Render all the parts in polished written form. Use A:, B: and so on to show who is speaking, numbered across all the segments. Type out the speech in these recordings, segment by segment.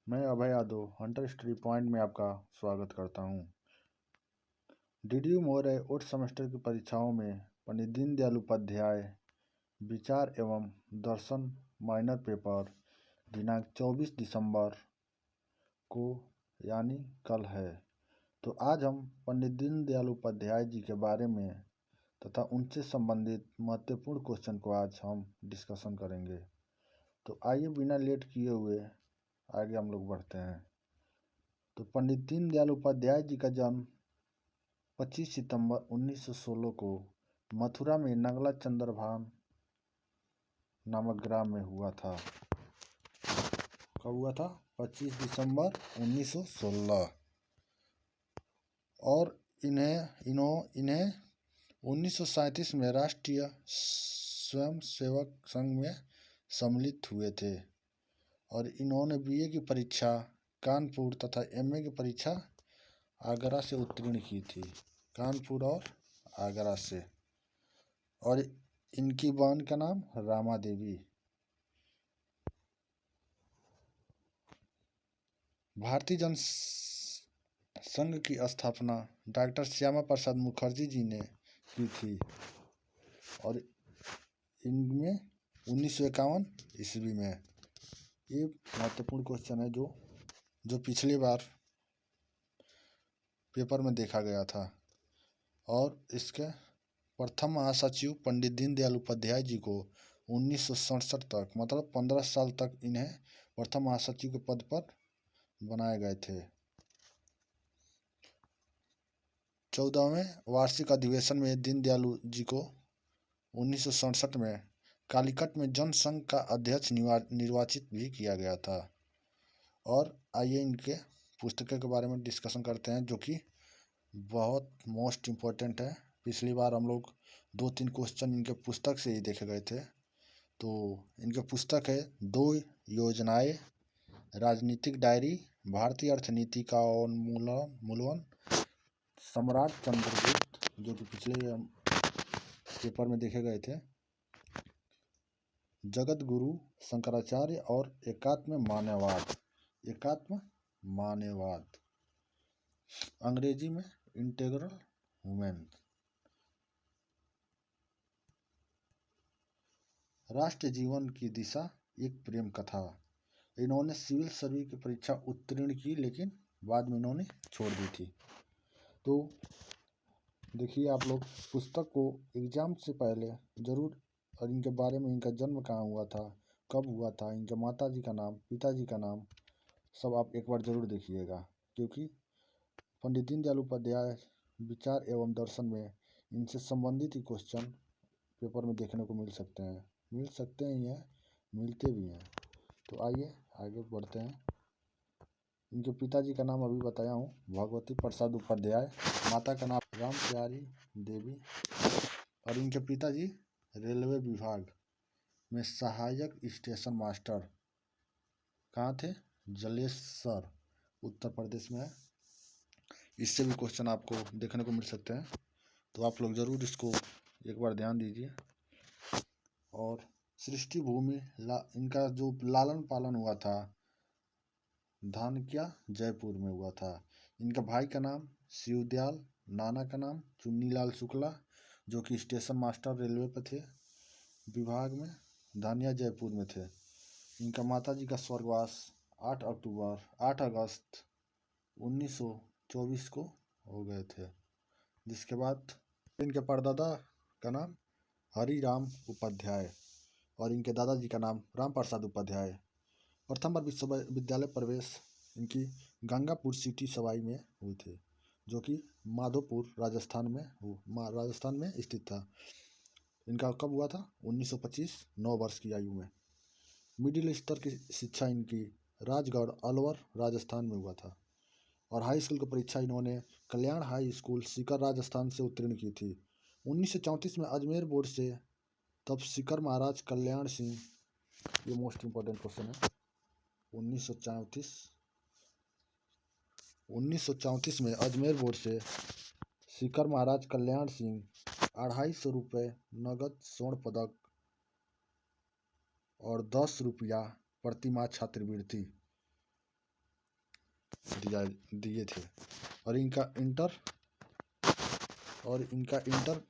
A: मैं अभय Yadav Hunter study point में आपका स्वागत करता हूँ। डीडीयू मौर्य 8th सेमेस्टर की परीक्षाओं में पंडित दीनदयाल उपाध्याय विचार एवं दर्शन माइनर पेपर दिनांक 24 दिसंबर को यानी कल है। तो आज हम पंडित दीनदयाल उपाध्याय जी के बारे में तथा उनसे संबंधित महत्वपूर्ण क्वेश्चन को आज हम डिस्कशन करेंगे। तो आइए बिना लेट किए हुए आगे हम लोग बढ़ते हैं। तो पंडित दीनदयाल उपाध्याय जी का जन्म 25 सितंबर 1916 को मथुरा में नगला चंद्रभान नामक ग्राम में हुआ था। कब हुआ था? 25 दिसंबर 1916। और इन्हें 1937 में राष्ट्रीय स्वयंसेवक संघ में सम्मिलित हुए थे और इन्होंने बीए की परीक्षा कानपुर तथा एमए की परीक्षा आगरा से उत्तीर्ण की थी। कानपुर और आगरा से। और इनकी बहन का नाम रामा देवी। भारतीय जन संघ की स्थापना डॉक्टर श्यामा प्रसाद मुखर्जी जी ने की थी और इनमें 1951 ईस्वी में। ये महत्वपूर्ण क्वेश्चन है जो पिछली बार पेपर में देखा गया था। और इसके प्रथम महासचिव पंडित दीनदयाल उपाध्याय जी को 1967 तक मतलब 15 साल तक इन्हें प्रथम महासचिव के पद पर बनाए गए थे। 14वें वार्षिक अधिवेशन में दीनदयाल जी को 1967 में कालीकट में जनसंघ का अध्यक्ष निर्वाचित भी किया गया था। और आइए इनके पुस्तकों के बारे में डिस्कशन करते हैं जो कि बहुत मोस्ट इम्पोर्टेंट है। पिछली बार हम लोग 2-3 क्वेश्चन इनके पुस्तक से ही देखे गए थे। तो इनके पुस्तक है 2 योजनाएं, राजनीतिक डायरी, भारतीय अर्थनीति का उन्मूलन, सम्राट चंद्रगुप्त जो कि पिछले पेपर में देखे गए थे, जगत गुरु शंकराचार्य और एकात्म मानववाद, अंग्रेजी में इंटीग्रल वुमेन। राष्ट्र जीवन की दिशा एक प्रेम कथा। इन्होंने सिविल सर्विस की परीक्षा उत्तीर्ण की लेकिन बाद में इन्होंने छोड़ दी थी। तो देखिए आप लोग पुस्तक को एग्जाम से पहले जरूर, और इनके बारे में इनका जन्म कहाँ हुआ था, कब हुआ था, इनके माताजी का नाम, पिताजी का नाम सब आप एक बार जरूर देखिएगा। क्योंकि पंडित दीनदयाल उपाध्याय विचार एवं दर्शन में इनसे संबंधित ही क्वेश्चन पेपर में देखने को मिल सकते हैं ही हैं, मिलते भी हैं। तो आइए आगे बढ़ते हैं। इनके पिताजी का नाम अभी बताया हूँ, भगवती प्रसाद उपाध्याय। माता का नाम राम प्यारी देवी। और इनके पिताजी रेलवे विभाग में सहायक स्टेशन मास्टर कहाँ थे? जलेसर, उत्तर प्रदेश में है। इससे भी क्वेश्चन आपको देखने को मिल सकते हैं। तो आप लोग ज़रूर इसको एक बार ध्यान दीजिए। और सृष्टि भूमि इनका जो लालन पालन हुआ था धानक्या जयपुर में हुआ था। इनका भाई का नाम शिवदयाल, नाना का नाम चुन्नीलाल शुक्ला जो कि स्टेशन मास्टर रेलवे पे थे विभाग में, धानिया जयपुर में थे। इनका माताजी का स्वर्गवास 8 अगस्त 1924 को हो गए थे। जिसके बाद इनके परदादा का नाम हरिराम उपाध्याय और इनके दादाजी का नाम राम प्रसाद उपाध्याय। प्रथम बार विश्वविद्यालय प्रवेश इनकी गंगापुर सिटी सवाई में हुई थी जो कि माधोपुर राजस्थान में स्थित था। इनका कब हुआ था? 1925, 9 वर्ष की आयु में। मिडिल स्तर की शिक्षा इनकी राजगढ़ अलवर राजस्थान में हुआ था। और हाई स्कूल की परीक्षा इन्होंने कल्याण हाई स्कूल सीकर राजस्थान से उत्तीर्ण की थी। 1934 में अजमेर बोर्ड से तब सीकर महाराज कल्याण सिंह, ये मोस्ट इम्पोर्टेंट क्वेश्चन है, 1934 में अजमेर बोर्ड से सीकर महाराज कल्याण सिंह 250 रुपये नगद स्वर्ण पदक और 10 रुपया प्रतिमाह छात्रवृत्ति दिए थे। और इनका इंटर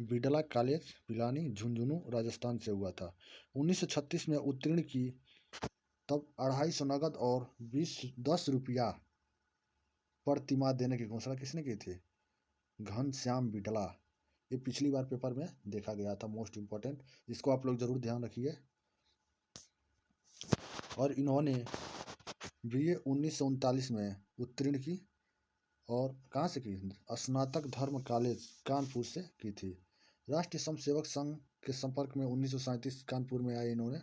A: बिड़ला कॉलेज पिलानी झुंझुनू राजस्थान से हुआ था। 1936 में उत्तीर्ण की, तब 250 नगद और 10 रुपया प्रतिमाह देने की घोषणा किसने की थी? घनश्याम बिड़ला। ये पिछली बार पेपर में देखा गया था, मोस्ट इम्पोर्टेंट, इसको आप लोग जरूर ध्यान रखिए। और इन्होंने BA 1939 में उत्तीर्ण की और कहाँ से की? स्नातक धर्म कॉलेज कानपुर से की थी। राष्ट्रीय स्वयंसेवक संघ के संपर्क में 1937 कानपुर में आए इन्होंने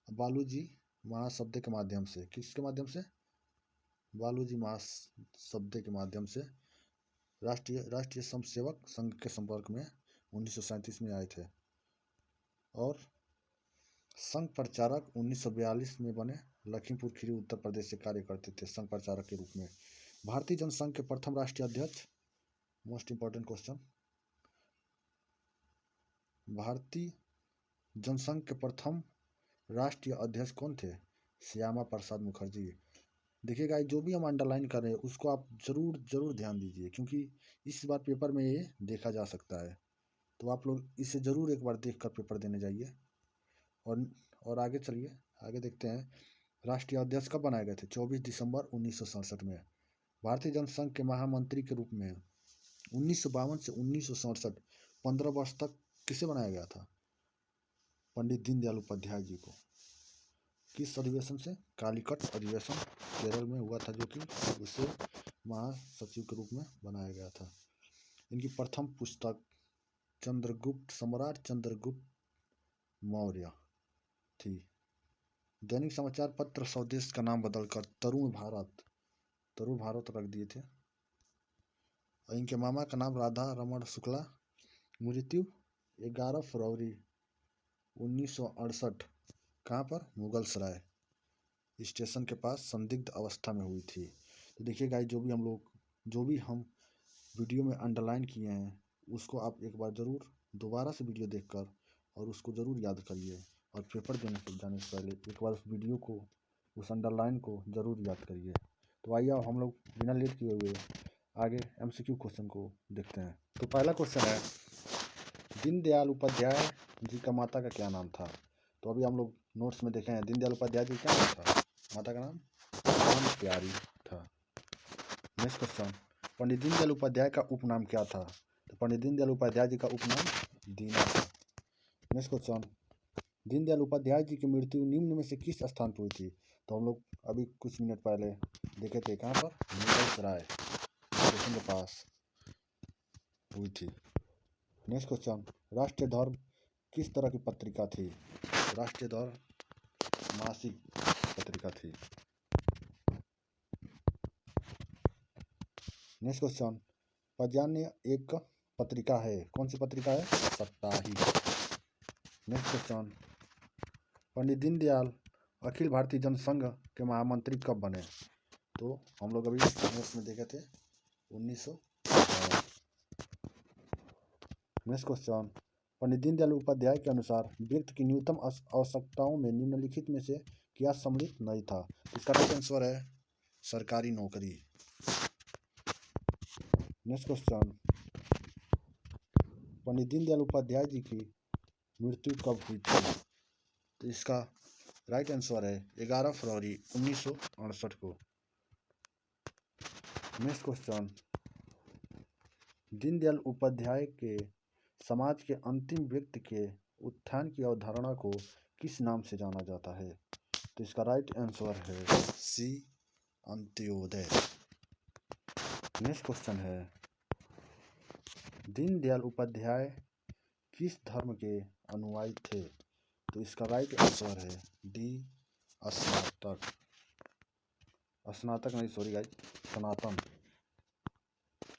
A: बालूजी महासभा के माध्यम से। किसके माध्यम से? बालूजी महासभा के माध्यम से राष्ट्रीय स्वयंसेवक संघ के संपर्क में 1937 में आए थे। और संघ प्रचारक 1942 में बने। लखीमपुर खीरी उत्तर प्रदेश से कार्य करते थे संघ प्रचारक के रूप में। भारतीय जनसंघ के प्रथम राष्ट्रीय अध्यक्ष, मोस्ट इंपॉर्टेंट क्वेश्चन, भारतीय जनसंघ के प्रथम राष्ट्रीय अध्यक्ष कौन थे? श्यामा प्रसाद मुखर्जी। देखिएगा, जो भी हम अंडरलाइन कर रहे हैं उसको आप जरूर ध्यान दीजिए, क्योंकि इस बार पेपर में ये देखा जा सकता है। तो आप लोग इसे जरूर एक बार देखकर पेपर देने जाइए। और आगे चलिए, आगे देखते हैं। राष्ट्रीय अध्यक्ष कब बनाए गए थे? 24 दिसंबर 1967 में। भारतीय जनसंघ के महामंत्री के रूप में 1952 से 1967 15 वर्ष तक किसे बनाया गया था? पंडित दीनदयाल उपाध्याय जी को। किस अधिवेशन से? कालीकट अधिवेशन केरल में हुआ था, जो कि उसे महासचिव के रूप में बनाया गया था। इनकी प्रथम पुस्तक सम्राट चंद्रगुप्त मौर्य थी। दैनिक समाचार पत्र स्वदेश का नाम बदलकर तरुण भारत रख दिए थे। और इनके मामा का नाम राधा रमण शुक्ला। मृत्यु 11 फरवरी 1968 कहाँ पर? मुगल सराय स्टेशन के पास संदिग्ध अवस्था में हुई थी। तो देखिए गाइस, जो भी हम वीडियो में अंडरलाइन किए हैं उसको आप एक बार ज़रूर दोबारा से वीडियो देखकर और उसको ज़रूर याद करिए। और पेपर देने से जाने से पहले एक बार उस वीडियो को, उस अंडरलाइन को ज़रूर याद करिए। तो आइए हम लोग बिना लेट किए हुए आगे MCQ क्वेश्चन को देखते हैं। तो पहला क्वेश्चन है, दीनदयाल उपाध्याय जी का माता का क्या नाम था? तो अभी हम लोग नोट्स में देखे हैं, दीनदयाल उपाध्याय जी क्या नाम था? माता का नाम राम प्यारी था। नेक्स्ट क्वेश्चन, पंडित दीनदयाल उपाध्याय का उपनाम क्या था? तो पंडित दीनदयाल उपाध्याय जी का उपनाम दीना था। नेक्स्ट क्वेश्चन, दीनदयाल उपाध्याय जी की मृत्यु निम्न में से किस स्थान पर हुई थी? तो हम लोग अभी कुछ मिनट पहले देखे थे, कहाँ पर? मुगल सराय स्टेशन के पास हुई थी। नेक्स्ट क्वेश्चन, राष्ट्रीय धर्म किस तरह की पत्रिका थी? राष्ट्रीय धर्म मासिक पत्रिका थी। नेक्स्ट क्वेश्चन, पर्जन्य एक पत्रिका है, कौन सी पत्रिका है? साप्ताहिक। नेक्स्ट क्वेश्चन, पंडित दीनदयाल अखिल भारतीय जनसंघ के महामंत्री कब बने? तो हम लोग अभी नोट्स में देखे थे 1900। नेक्स्ट क्वेश्चन, पंडित दीनदयाल उपाध्याय के अनुसार व्यक्ति की न्यूनतम आवश्यकताओं में निम्नलिखित में से क्या सम्मिलित नहीं था? इसका राइट आंसर है सरकारी नौकरी। नेक्स्ट क्वेश्चन, पंडित दीनदयाल उपाध्याय जी की मृत्यु कब हुई थी? तो इसका राइट आंसर है 11 फरवरी 1968 को। नेक्स्ट क्वेश्चन, दीनदयाल उपाध्याय के समाज के अंतिम व्यक्ति के उत्थान की अवधारणा को किस नाम से जाना जाता है? तो इसका राइट आंसर है सी, अंत्योदय। नेक्स्ट क्वेश्चन है, दीनदयाल उपाध्याय किस धर्म के अनुयायी थे? तो इसका राइट आंसर है डी, स्नातक। स्नातक नहीं, सॉरी गाइस, सनातन।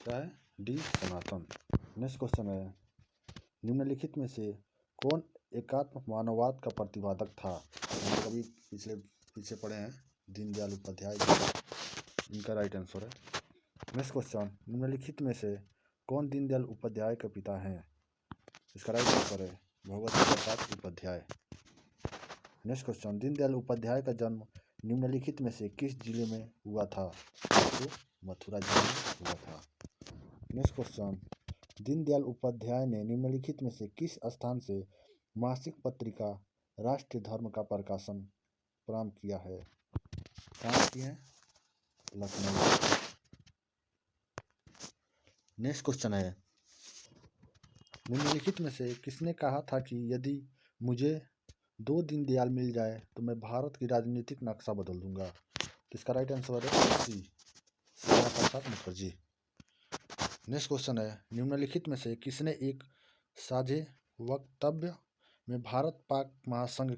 A: क्या है? डी, सनातन। नेक्स्ट क्वेश्चन है, निम्नलिखित में से कौन एकात्म मानववाद का प्रतिपादक था? हम लोग अभी पीछे पढ़े हैं दीनदयाल उपाध्याय जी, इनका राइट आंसर है। नेक्स्ट क्वेश्चन, निम्नलिखित में से कौन दीनदयाल उपाध्याय के पिता हैं? इसका राइट आंसर है भगवती प्रसाद उपाध्याय। नेक्स्ट क्वेश्चन, दीनदयाल उपाध्याय का जन्म निम्नलिखित में से किस जिले में हुआ था? तो मथुरा जिले में हुआ था। नेक्स्ट क्वेश्चन, दीनदयाल उपाध्याय ने निम्नलिखित में से किस स्थान से मासिक पत्रिका राष्ट्रीय धर्म का प्रकाशन प्रारंभ किया है? कहाँ किए हैं? लखनऊ। नेक्स्ट क्वेश्चन है, निम्नलिखित में से किसने कहा था कि यदि मुझे 2 दीनदयाल मिल जाए तो मैं भारत की राजनीतिक नक्शा बदल दूंगा? तो इसका राइट आंसर है सी, श्यामा प्रसाद मुखर्जी। नेक्स्ट क्वेश्चन है, निम्नलिखित में से किसने एक साझे वक्तव्य में भारत पाक महासंघ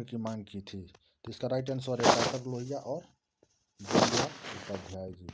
A: की मांग की थी? तो इसका राइट आंसर है डॉक्टर लोहिया और दीनदयाल उपाध्याय जी।